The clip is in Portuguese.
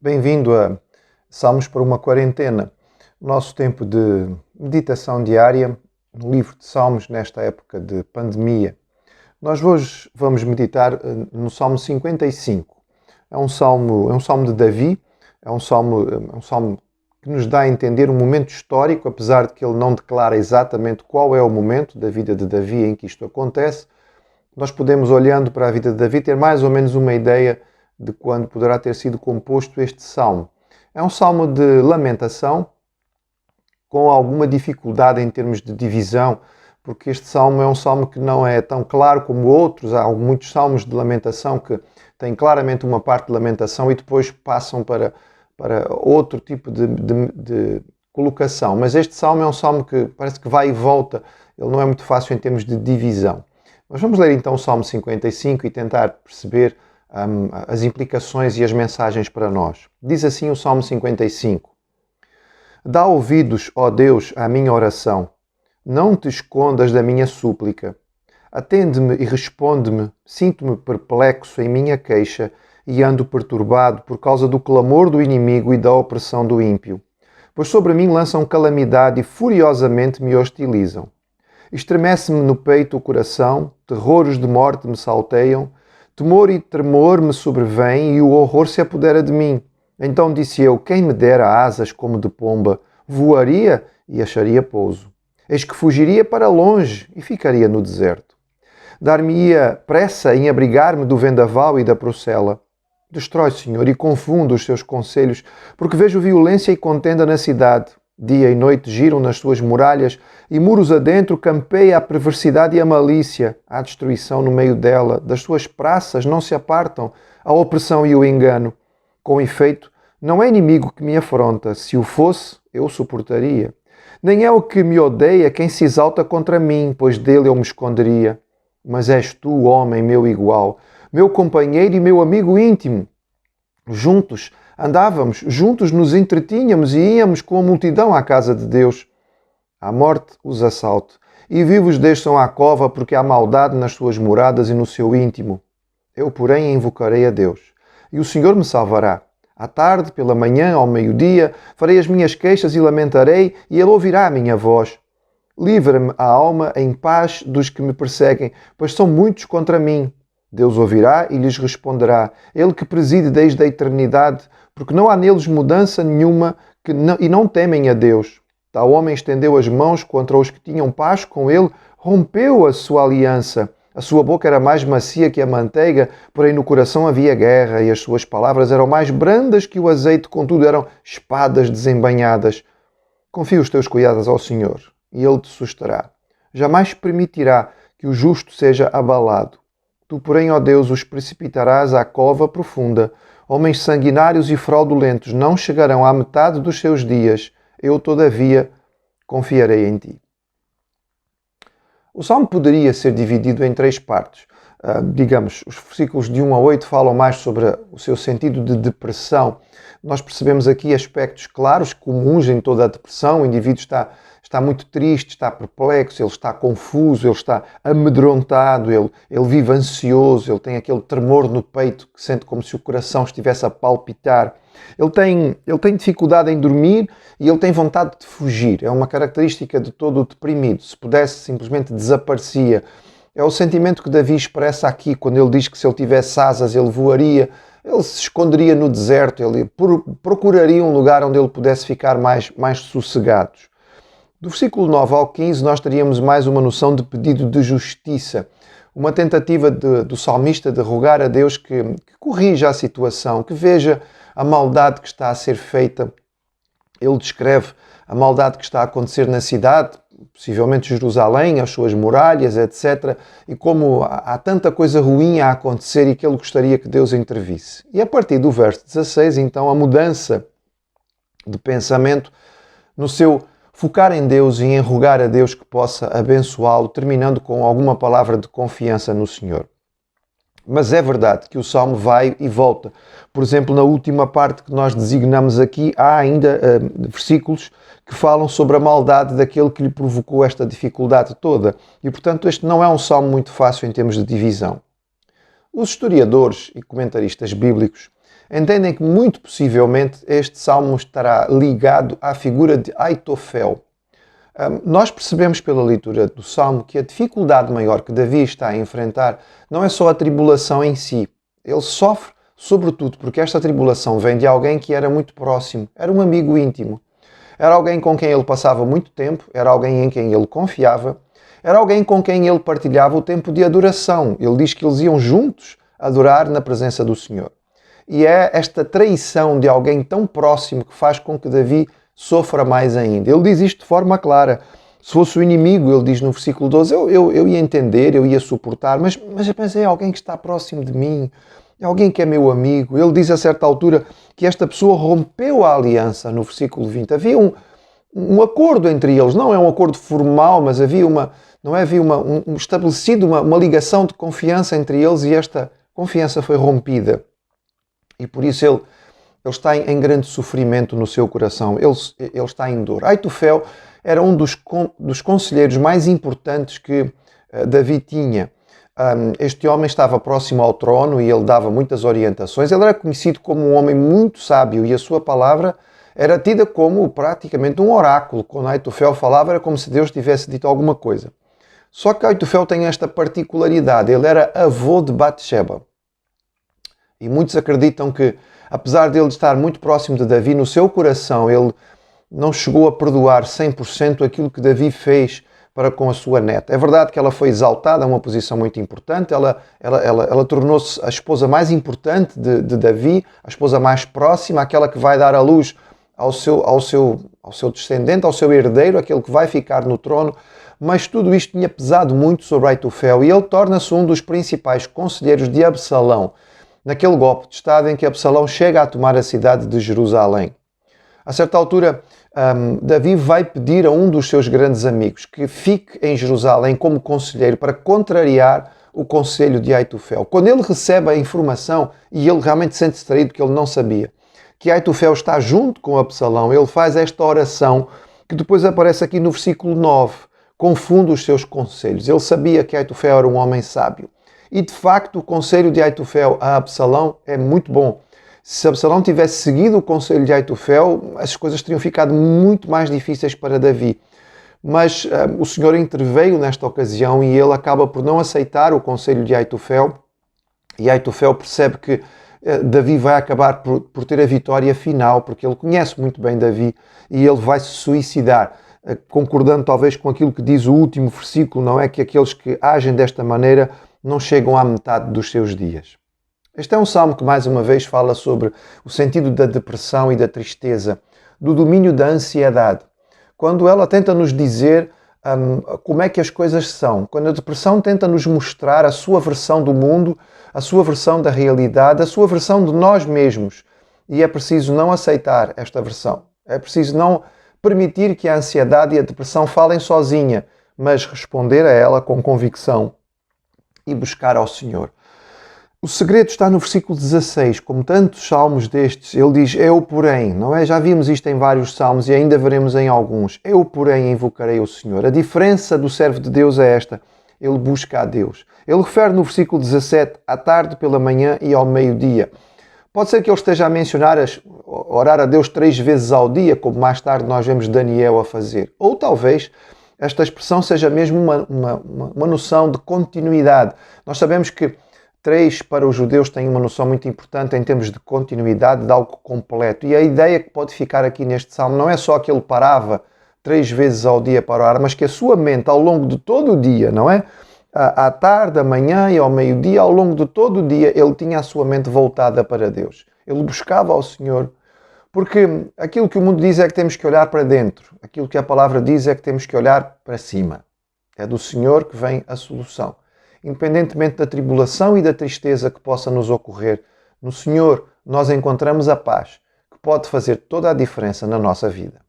Bem-vindo a Salmos para uma Quarentena, nosso tempo de meditação diária no livro de Salmos nesta época de pandemia. Nós hoje vamos meditar no Salmo 55. É um salmo de Davi, é um salmo que nos dá a entender um momento histórico, apesar de que ele não declara exatamente qual é o momento da vida de Davi em que isto acontece. Nós podemos, olhando para a vida de Davi, ter mais ou menos uma ideia de quando poderá ter sido composto este salmo. É um salmo de lamentação, com alguma dificuldade em termos de divisão, porque este salmo é um salmo que não é tão claro como outros. Há muitos salmos de lamentação que têm claramente uma parte de lamentação e depois passam para outro tipo de colocação. Mas este salmo é um salmo que parece que vai e volta, ele não é muito fácil em termos de divisão. Mas vamos ler então o Salmo 55 e tentar perceber as implicações e as mensagens para nós. Diz assim o Salmo 55. Dá ouvidos, ó Deus, à minha oração. Não te escondas da minha súplica. Atende-me e responde-me. Sinto-me perplexo em minha queixa e ando perturbado por causa do clamor do inimigo e da opressão do ímpio. Pois sobre mim lançam calamidade e furiosamente me hostilizam. Estremece-me no peito o coração, terrores de morte me salteiam, temor e tremor me sobrevêm e o horror se apodera de mim. Então disse eu, quem me dera asas como de pomba, voaria e acharia pouso. Eis que fugiria para longe e ficaria no deserto. Dar-me-ia pressa em abrigar-me do vendaval e da procela. Destrói, Senhor, e confundo os seus conselhos, porque vejo violência e contenda na cidade. Dia e noite giram nas suas muralhas e muros adentro campeia a perversidade e a malícia. Há destruição no meio dela. Das suas praças não se apartam a opressão e o engano. Com efeito, não é inimigo que me afronta. Se o fosse, eu suportaria. Nem é o que me odeia quem se exalta contra mim, pois dele eu me esconderia. Mas és tu, homem, meu igual, meu companheiro e meu amigo íntimo. Juntos andávamos, juntos nos entretínhamos e íamos com a multidão à casa de Deus. A morte os assalte, e vivos deixam à cova, porque há maldade nas suas moradas e no seu íntimo. Eu, porém, invocarei a Deus, e o Senhor me salvará. À tarde, pela manhã, ao meio-dia, farei as minhas queixas e lamentarei, e Ele ouvirá a minha voz. Livra-me a alma em paz dos que me perseguem, pois são muitos contra mim. Deus ouvirá e lhes responderá. Ele que preside desde a eternidade, porque não há neles mudança nenhuma e não temem a Deus. Tal homem estendeu as mãos contra os que tinham paz com ele, rompeu a sua aliança. A sua boca era mais macia que a manteiga, porém no coração havia guerra, e as suas palavras eram mais brandas que o azeite, contudo eram espadas desembainhadas. Confia os teus cuidados ao Senhor, e Ele te susterá. Jamais permitirá que o justo seja abalado. Tu, porém, ó Deus, os precipitarás à cova profunda. Homens sanguinários e fraudulentos não chegarão à metade dos seus dias. Eu, todavia, confiarei em ti. O salmo poderia ser dividido em três partes. Digamos, os versículos de 1 a 8 falam mais sobre o seu sentido de depressão. Nós percebemos aqui aspectos claros, comuns em toda a depressão. O indivíduo está muito triste, está perplexo, ele está confuso, ele está amedrontado, ele vive ansioso, ele tem aquele tremor no peito que sente como se o coração estivesse a palpitar. Ele tem dificuldade em dormir e ele tem vontade de fugir. É uma característica de todo o deprimido. Se pudesse, simplesmente desaparecia. É o sentimento que Davi expressa aqui, quando ele diz que se ele tivesse asas, ele voaria, ele se esconderia no deserto, ele procuraria um lugar onde ele pudesse ficar mais sossegado. Do versículo 9 ao 15, nós teríamos mais uma noção de pedido de justiça. Uma tentativa do salmista de rogar a Deus que corrija a situação, que veja a maldade que está a ser feita. Ele descreve a maldade que está a acontecer na cidade, possivelmente Jerusalém, as suas muralhas, etc. E como há tanta coisa ruim a acontecer e que ele gostaria que Deus intervisse. E a partir do verso 16, então, a mudança de pensamento no seu focar em Deus e em rogar a Deus que possa abençoá-lo, terminando com alguma palavra de confiança no Senhor. Mas é verdade que o Salmo vai e volta. Por exemplo, na última parte que nós designamos aqui, há ainda versículos que falam sobre a maldade daquele que lhe provocou esta dificuldade toda. E, portanto, este não é um Salmo muito fácil em termos de divisão. Os historiadores e comentaristas bíblicos entendem que muito possivelmente este salmo estará ligado à figura de Aitofel. Nós percebemos pela leitura do salmo que a dificuldade maior que Davi está a enfrentar não é só a tribulação em si. Ele sofre sobretudo porque esta tribulação vem de alguém que era muito próximo, era um amigo íntimo. Era alguém com quem ele passava muito tempo, era alguém em quem ele confiava, era alguém com quem ele partilhava o tempo de adoração. Ele diz que eles iam juntos adorar na presença do Senhor. E é esta traição de alguém tão próximo que faz com que Davi sofra mais ainda. Ele diz isto de forma clara. Se fosse o inimigo, ele diz no versículo 12, eu ia entender, eu ia suportar, mas eu pensei, é alguém que está próximo de mim, é alguém que é meu amigo. Ele diz a certa altura que esta pessoa rompeu a aliança, no versículo 20. Havia um acordo entre eles, não é um acordo formal, mas havia estabelecido uma ligação de confiança entre eles e esta confiança foi rompida. E por isso ele está em grande sofrimento no seu coração, ele está em dor. Aitofel era um dos conselheiros mais importantes que Davi tinha. Este homem estava próximo ao trono e ele dava muitas orientações. Ele era conhecido como um homem muito sábio e a sua palavra era tida como praticamente um oráculo. Quando Aitofel falava era como se Deus tivesse dito alguma coisa. Só que Aitofel tem esta particularidade, ele era avô de Batseba. E muitos acreditam que, apesar de ele estar muito próximo de Davi, no seu coração ele não chegou a perdoar 100% aquilo que Davi fez para com a sua neta. É verdade que ela foi exaltada a uma posição muito importante, ela tornou-se a esposa mais importante de Davi, a esposa mais próxima, aquela que vai dar à luz ao seu descendente, ao seu herdeiro, aquele que vai ficar no trono, mas tudo isto tinha pesado muito sobre Aitofel e ele torna-se um dos principais conselheiros de Absalão, naquele golpe de Estado em que Absalão chega a tomar a cidade de Jerusalém. A certa altura, Davi vai pedir a um dos seus grandes amigos que fique em Jerusalém como conselheiro para contrariar o conselho de Aitofel. Quando ele recebe a informação, e ele realmente sente-se traído porque ele não sabia, que Aitofel está junto com Absalão, ele faz esta oração que depois aparece aqui no versículo 9, confunde os seus conselhos. Ele sabia que Aitofel era um homem sábio. E de facto o conselho de Aitofel a Absalão é muito bom. Se Absalão tivesse seguido o conselho de Aitofel, as coisas teriam ficado muito mais difíceis para Davi. Mas o Senhor interveio nesta ocasião e ele acaba por não aceitar o conselho de Aitofel. E Aitofel percebe que Davi vai acabar por ter a vitória final, porque ele conhece muito bem Davi e ele vai se suicidar. Concordando talvez com aquilo que diz o último versículo, não é? Que aqueles que agem desta maneira não chegam à metade dos seus dias. Este é um salmo que mais uma vez fala sobre o sentido da depressão e da tristeza, do domínio da ansiedade. Quando ela tenta nos dizer como é que as coisas são, quando a depressão tenta nos mostrar a sua versão do mundo, a sua versão da realidade, a sua versão de nós mesmos. E é preciso não aceitar esta versão. É preciso não permitir que a ansiedade e a depressão falem sozinha, mas responder a ela com convicção e buscar ao Senhor. O segredo está no versículo 16, como tantos salmos destes, ele diz, eu porém, não é? Já vimos isto em vários salmos e ainda veremos em alguns, eu porém invocarei o Senhor. A diferença do servo de Deus é esta, ele busca a Deus. Ele refere no versículo 17, à tarde, pela manhã e ao meio-dia. Pode ser que ele esteja a mencionar orar a Deus 3 vezes ao dia, como mais tarde nós vemos Daniel a fazer. Ou talvez esta expressão seja mesmo uma noção de continuidade. Nós sabemos que 3 para os judeus tem uma noção muito importante em termos de continuidade, de algo completo. E a ideia que pode ficar aqui neste salmo não é só que ele parava 3 vezes ao dia para orar, mas que a sua mente ao longo de todo o dia, não é? À tarde, à manhã e ao meio-dia, ao longo de todo o dia, ele tinha a sua mente voltada para Deus. Ele buscava ao Senhor, porque aquilo que o mundo diz é que temos que olhar para dentro. Aquilo que a palavra diz é que temos que olhar para cima. É do Senhor que vem a solução. Independentemente da tribulação e da tristeza que possa nos ocorrer, no Senhor nós encontramos a paz, que pode fazer toda a diferença na nossa vida.